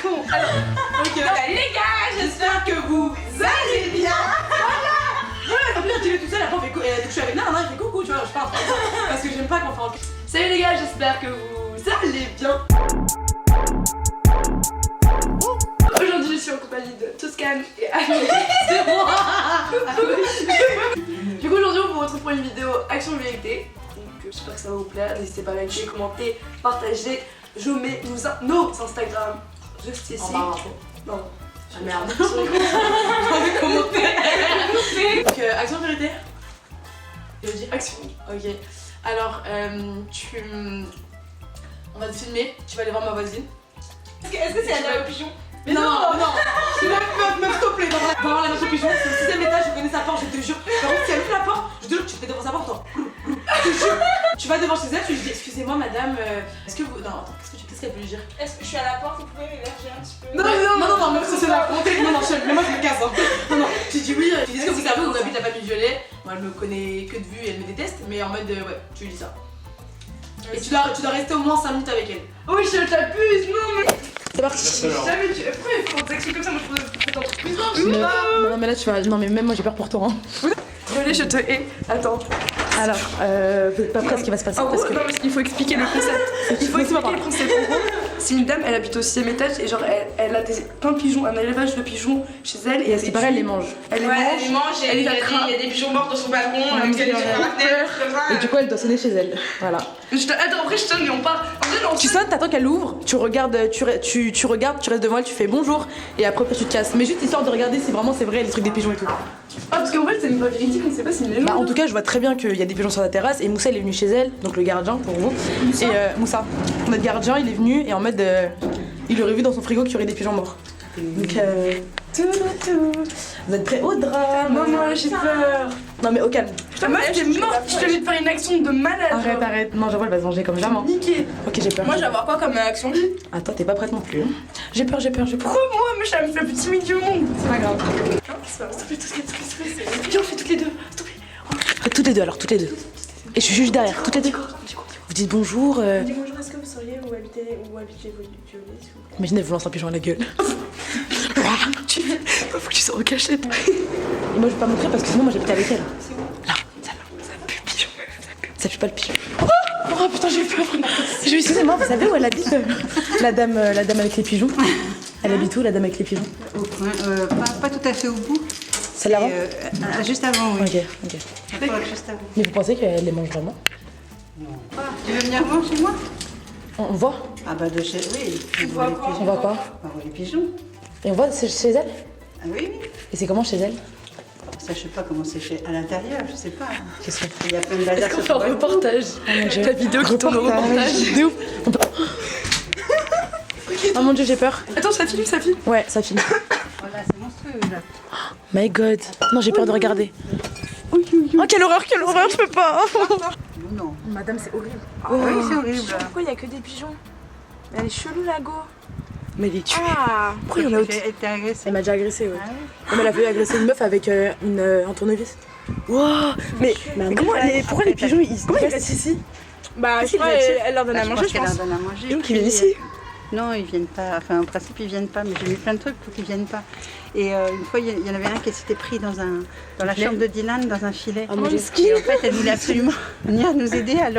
con. Alors, ok. Les gars, j'espère que vous allez bien. Voilà, tu es tout seul, après on fait coucher avec. Non, il fait coucou, tu vois, je parle. Parce que j'aime pas quand on fait. Salut les gars, j'espère que vous allez bien. Aujourd'hui, je suis en compagnie de Toscane et Annie. C'est moi. Du coup, aujourd'hui, on vous retrouve pour une vidéo Action Vérité. Donc, j'espère que ça va vous plaire. N'hésitez pas à liker, commenter, partager. Je mets nos Instagram juste ici. Non. Ah merde. J'avais commenté. Donc, Action Vérité. Je veux dire Action. Ok. Alors, on va te filmer. Tu vas aller voir ma voisine. Est-ce que c'est la dame au pigeon? Mais non, meuf, s'il te plaît, va voir la meuf au pigeon, c'est le 6ème étage, je connais sa porte, je te jure. Par contre, si elle ouvre la porte, je te jure que tu te fais devant sa porte, toi. Je te jure. Tu vas devant chez elle, tu lui dis excusez-moi madame, est-ce que vous. Non, attends, qu'est-ce qu'elle peut lui dire? Est-ce que je suis à la porte, vous pouvez m'héberger un petit peu? Non, meuf, c'est la frontière. Non, mais moi je me casse. Non, tu dis oui, tu dis ce que vous savez, on habite la famille Violet. Moi elle me connaît que de vue et elle me déteste, mais en mode ouais, tu lui dis ça. Et tu dois rester au moins 5 minutes avec elle. Oui, je t'abuse, non mais. C'est parti. Jamais tu. Pourquoi il faut t'expliquer comme ça? Moi je pourrais t'en truc plus grand. Non, mais là tu vas. Non, mais même moi j'ai peur pour toi. Violet, je te hais. Attends. Alors, vous êtes pas prêts à ce qui va se passer En parce gros, que. non, parce qu'il faut expliquer le concept. Il faut expliquer le concept. En gros, c'est une dame, elle habite au 6ème étage et genre elle a plein de pigeons, un élevage de pigeons chez elle. Et à ce qui paraît, elle les mange. Elle les mange, il y a des pigeons morts dans son balcon, elle fait Et du coup, elle doit sonner chez elle. Voilà. Attends, après je sonne et on part. En vrai, non, Tu sonnes, t'attends qu'elle ouvre, tu regardes, tu regardes, tu restes devant elle, tu fais bonjour et après tu te casses. Mais juste histoire de regarder si vraiment c'est vrai les trucs des pigeons et tout. Ah, parce qu'en fait, c'est une vraie véridique, on sait pas si une légende. Bah, en tout cas, je vois très bien qu'il y a des pigeons sur la terrasse et Moussa il est venu chez elle, donc le gardien pour vous. Moussa. Et Moussa, notre gardien, il est venu et en mode il aurait vu dans son frigo qu'il y aurait des pigeons morts. Donc vous êtes prêts au drame? Maman, j'ai peur. Non mais au calme. Putain, meuf, t'es morte, je te vais te faire une action de malade. Arrête. Non, j'avoue, elle va se venger comme jamais. Niqué. Ok, j'ai peur. Moi, je vais avoir quoi comme action? Ah, toi, t'es pas prête non plus. J'ai peur. Pourquoi moi? Mais ça me fait le plus timide du monde. C'est pas grave. S'il te plaît, s'il te plaît. Viens, on fait toutes les deux. S'il te plaît. Faites toutes les deux alors, toutes les deux. Et je suis juste derrière, toutes les deux. Vous dites bonjour. Dis bonjour, est-ce que vous sauriez où habiter Violet, s'il vous plaît? Imaginez, elle vous lance un pigeon à la gueule. Faut que tu sois en cachette. Et moi, je vais pas montrer parce que sinon, moi, j'habite avec elle. C'est où? Là, celle-là. Ça pue le pigeon. Ça pue pas le pigeon. Oh putain, j'ai peur. Excusez-moi, vous savez où elle habite la dame avec les pigeons. Elle habite où, la dame avec les pigeons? Au coin, pas tout à fait au bout. Celle-là avant? Juste avant, oui. Ok. Juste avant. Mais vous pensez qu'elle les mange vraiment? Non. Tu veux venir voir chez moi? On voit? Ah bah de chez... Oui. On voit quoi? On voit quoi? On voit les pigeons. Et on voit chez elle? Ah oui. Et c'est comment chez elle? Ça, je sais pas comment c'est fait à l'intérieur, je sais pas. Qu'est-ce que Il y a plein de bazar. Est-ce qu'on fait un reportage? La vidéo qui tourne au reportage. De ouf. Oh mon dieu, j'ai peur. Attends, ça filme. Ouais, ça filme. Voilà, c'est monstrueux là. My god. Non, j'ai peur de regarder. Oh, quelle horreur, je peux pas. Non. Madame, c'est horrible. Oui, c'est horrible. Pourquoi il y a que des pigeons? Mais elle est chelou, la go. Mais elle est tuée. Ah. Pourquoi il y en a autre? Elle t'a agressé. Elle m'a déjà agressé, ouais. Ah oui. Non, mais elle a fait agresser une meuf avec un tournevis. Wow. Mais comment pourquoi les pigeons ils restent ici? Bah, je crois elle leur donne à manger, je qu'elle pense. leur donne à manger. Pigeons qui viennent ici? Non, ils viennent pas. Enfin, en principe, ils viennent pas. Mais j'ai mis plein de trucs pour qu'ils viennent pas. Et une fois, il y en avait un qui s'était pris dans la chambre de Dylan, dans un filet. Oh mon dieu. Et en fait, elle voulait absolument venir nous aider à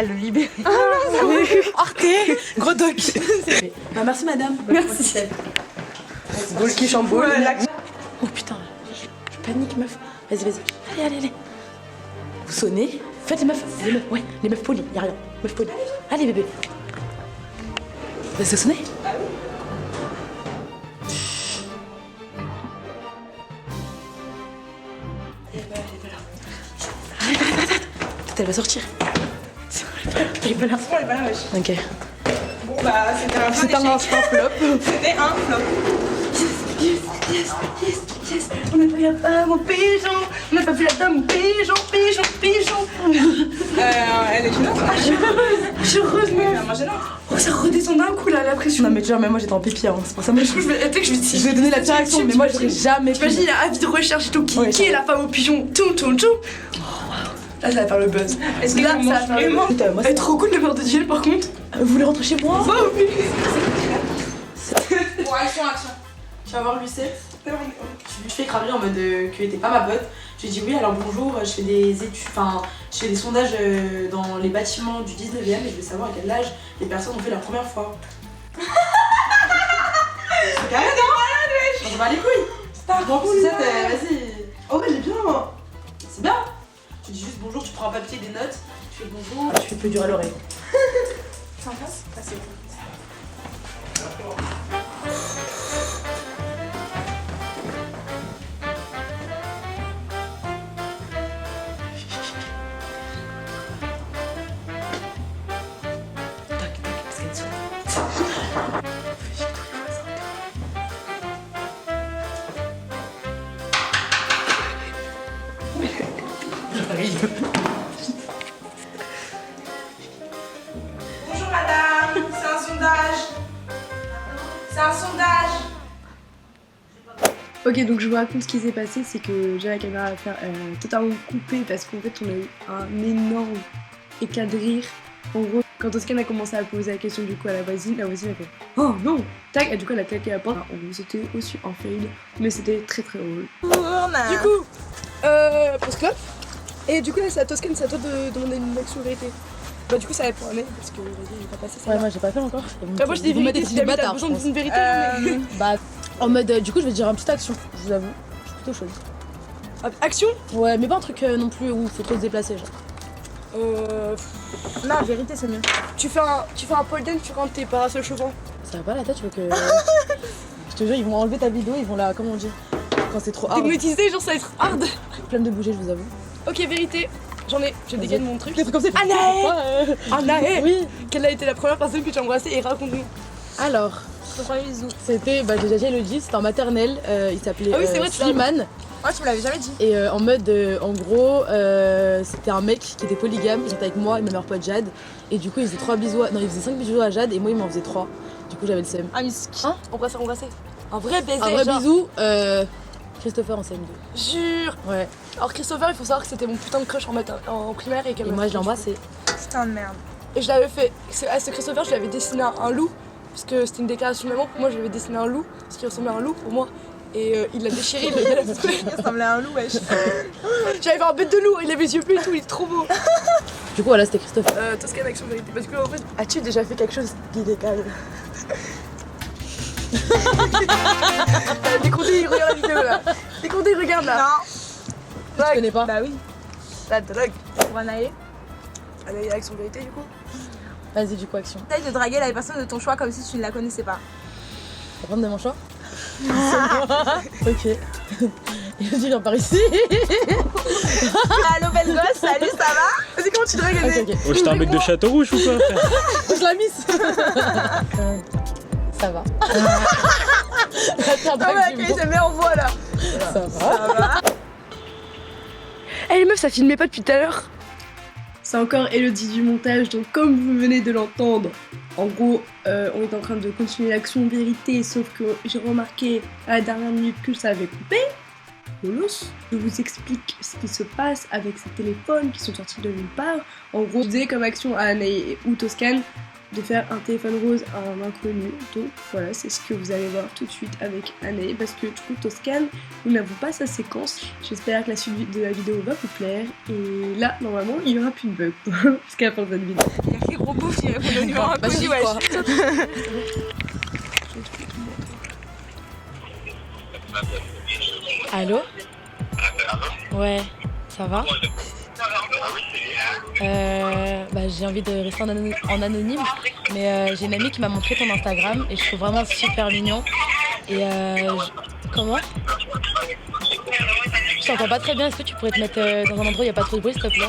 le libérer. Arte, gros doc. Bah, merci madame. Merci. Boule qui chamboule. Oh putain, je panique meuf. Vas-y. Allez. Vous sonnez. Faites les meufs. Ouais, les meufs polies, y'a rien. Meufs polies. Allez bébé. Vas-y, sonnez. Peut-être elle va sortir. Elle est pas là. Elle est pas là, wesh. Ok. Bon, bah, c'était un C'est un instant flop. C'était un flop. Yes. On a vu la dame au pigeon. On a pas vu la dame au pigeon. Elle est gênante. Ah, je suis heureuse, mais gênante. Oh, ça redescend d'un coup, là, la pression. Non mais déjà même moi j'étais en pipi hein. C'est pour ça moi Du coup, je vais je vais donner la direction mais moi j'aurais jamais pu. T'imagines, il a avis de recherche et tout. Ouais, Qui est la femme au pigeon? Tout. Là, ça va faire le buzz. Est-ce que là, ça va faire vraiment Moi, être trop cool de voir de Dieu, par contre? vous voulez rentrer chez moi? Oh oui. vas voir Lucette. Je lui fais cramer en mode que t'es pas ma pote. Je lui dis oui, alors bonjour, je fais des études, enfin, je fais des sondages dans les bâtiments du 19e et je veux savoir à quel âge les personnes ont fait leur première fois. C'est carré, non? On va les couilles. Bon, Lucette, vas-y. Oh, ouais, elle est bien. C'est bien. Tu dis juste bonjour, tu prends un papier, des notes, tu fais bonjour. Tu fais plus dur à l'oreille. Ça en passe? Ah, c'est bon. Bonjour madame, c'est un sondage. C'est un sondage. Ok, donc je vous raconte ce qui s'est passé, c'est que j'ai la caméra à faire totalement coupée parce qu'en fait on a eu un énorme éclat de rire. En gros, quand Toscane a commencé à poser la question du coup à la voisine a fait « Oh non !» Tac, et du coup elle a claqué la porte. En gros c'était aussi un fail, mais c'était très très drôle. Du coup, pause clope. Et du coup là c'est à Toscane, c'est à toi de demander une action vérité. Bah du coup ça va pour Année parce que vas-y j'ai pas passé ça. Ouais, moi j'ai pas fait encore. Moi je dis vérité si jamais t'as besoin d'une vérité. Bah, en mode, du coup, je vais dire une petite action, je vous avoue. Je suis plutôt chaude. Action. Ouais, mais pas un truc non plus où faut trop se déplacer, genre. Non, vérité c'est mieux. Tu fais un pole dance, tu rentres tes parasols chauffants. Ça va pas la tête, tu veux que. Je te jure, ils vont enlever ta vidéo, ils vont la. Comment on dit? Quand c'est trop hard. Hypnotisé, genre ça va être hard. Flemme de bouger, je vous avoue. Ok, vérité. J'en ai, je dégaine mon truc. Des trucs comme ça. Anaë Anaë Oui. Quelle a été la première personne que tu as embrassée et raconte-nous. Alors, Ton premier bisou. c'était, bah j'ai déjà Elodie, c'était en maternelle, il s'appelait Ah oui, c'est vrai, tu l'as Slimane. Ouais, tu me l'avais jamais dit. Et en mode, en gros, c'était un mec qui était polygame, il était avec moi et ma meilleure pote Jade. Et du coup, il faisait 3 bisous, non, il faisait 5 bisous à Jade et moi, il m'en faisait 3. Du coup, j'avais le seum. Ah, hein? Embrasser. Un vrai baiser. Un vrai genre. bisou, Christopher en CM2. Jure. Ouais. Alors, Christopher, il faut savoir que c'était mon putain de crush en primaire et Et moi, je l'ai embrassé. Putain de merde. Et je l'avais fait. À ce Christopher, je lui avais dessiné un loup. Parce que c'était une déclaration d'amour. Pour moi, je lui avais dessiné un loup. Parce qu'il ressemblait à un loup pour moi. Et il l'a déchiré, il l'a tatoué. Il ressemblait à un loup, wesh. J'avais fait un bête de loup, il avait les yeux bleus et tout, il est trop beau. Du coup, voilà, c'était Christophe. Toscane action vérité. Parce que en fait, as-tu déjà fait quelque chose d'illégal? Décompté, il regarde la vidéo là. Décompté, il regarde là. Non. Tu connais pas? Bah oui. La drogue. Pour Anaï. Anaï action vérité du coup. Vas-y, du coup, action. Essaye de draguer la personne de ton choix comme si tu ne la connaissais pas. Faut prendre de mon choix? Ok. Elodie vient par ici. Allo belle gosse, salut, ça va? Vas-y, comment tu dragues Anaï? Ok. Oh, j'étais un mec de Château Rouge ou quoi, frère? Je la mise. Ça va. Ah ouais, ok, j'aime bien en voix là. Ça va. Eh les meufs, ça filmait pas depuis tout à l'heure. C'est encore Elodie du montage, donc comme vous venez de l'entendre, en gros, on est en train de continuer l'action vérité, sauf que j'ai remarqué à la dernière minute que ça avait coupé. Bolos. Je vous explique ce qui se passe avec ces téléphones qui sont sortis de nulle part. En gros, je disais comme action à Anaï ou Toscane de faire un téléphone rose à un inconnu. Donc voilà, c'est ce que vous allez voir tout de suite avec Anaï, parce que du coup Toscane, nous n'avons pas sa séquence. J'espère que la suite de la vidéo va vous plaire. Et là, normalement, il n'y aura plus de bug jusqu'à la fin de cette vidéo. Il y a qui gros bouffe qui répond au numéro inconnu, wesh. Allô? Ouais, ça va? Bah, j'ai envie de rester en anonyme, mais j'ai une amie qui m'a montré ton Instagram et je trouve vraiment super mignon. Et comment? Je t'entends pas très bien, est-ce que tu pourrais te mettre dans un endroit où il n'y a pas trop de bruit, s'il te plaît?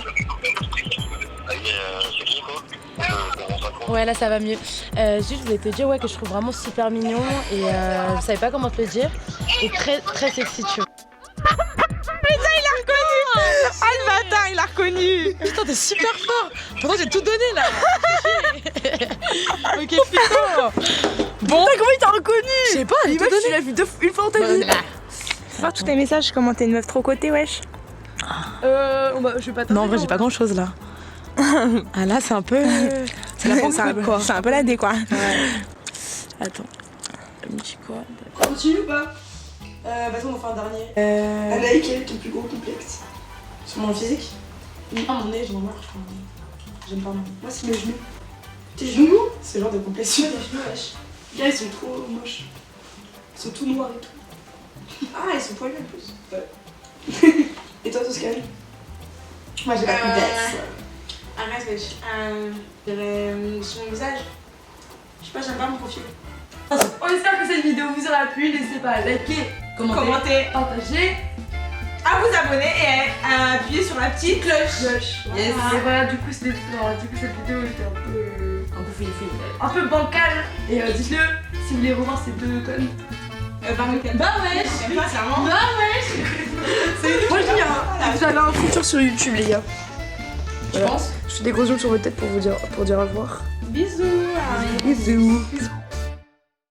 Ouais, là ça va mieux. Juste, je voulais te dire que je trouve vraiment super mignon et je savais pas comment te le dire. Et très très sexy, tu vois. Ah le bâtard, il l'a reconnu. Putain, t'es super fort. Pourtant, j'ai tout donné là. Ok, putain. Bon. Comment il t'a reconnu? Je sais pas, j'ai tout Tu donné. l'as vu une fois dans ta vie. Voir tous tes messages, comment t'es une meuf trop cotée, wesh. Je vais pas Non, en vrai, j'ai pas grand chose là. Ah là, c'est un peu. C'est la C'est un peu la dé, quoi. Attends. Un petit quoi. On continue ou pas Vas-y, on en fait un dernier. Anaï, quel est ton plus gros complexe? Sur mon physique. Ah, mon nez, j'en ai marre, je crois. J'aime pas mon nez. Moi, c'est mes genoux. Tes genoux C'est le genre de complexe. Ouais, les genoux, wesh. Les gars, ils sont trop moches. Ils sont tout noirs et tout. Ah, ils sont poilus en plus. Et toi, Toscane? Moi, j'ai pas de complexe. Arrête, wesh. Je dirais sur mon visage. Je sais pas, j'aime pas mon profil. On espère que cette vidéo vous aura plu. N'hésitez pas à liker, Commentez, partager. à vous abonner et à appuyer sur la petite cloche. Yes. Et voilà, du coup, cette vidéo était un peu bancale. Et dites-le si vous voulez revoir ces deux connes. Bah wesh. Sincèrement. Moi, je dis, hein, vous avez un futur sur YouTube, les gars. Tu penses? Je fais des gros zooms sur votre tête pour dire au revoir. Bisous. Bisous.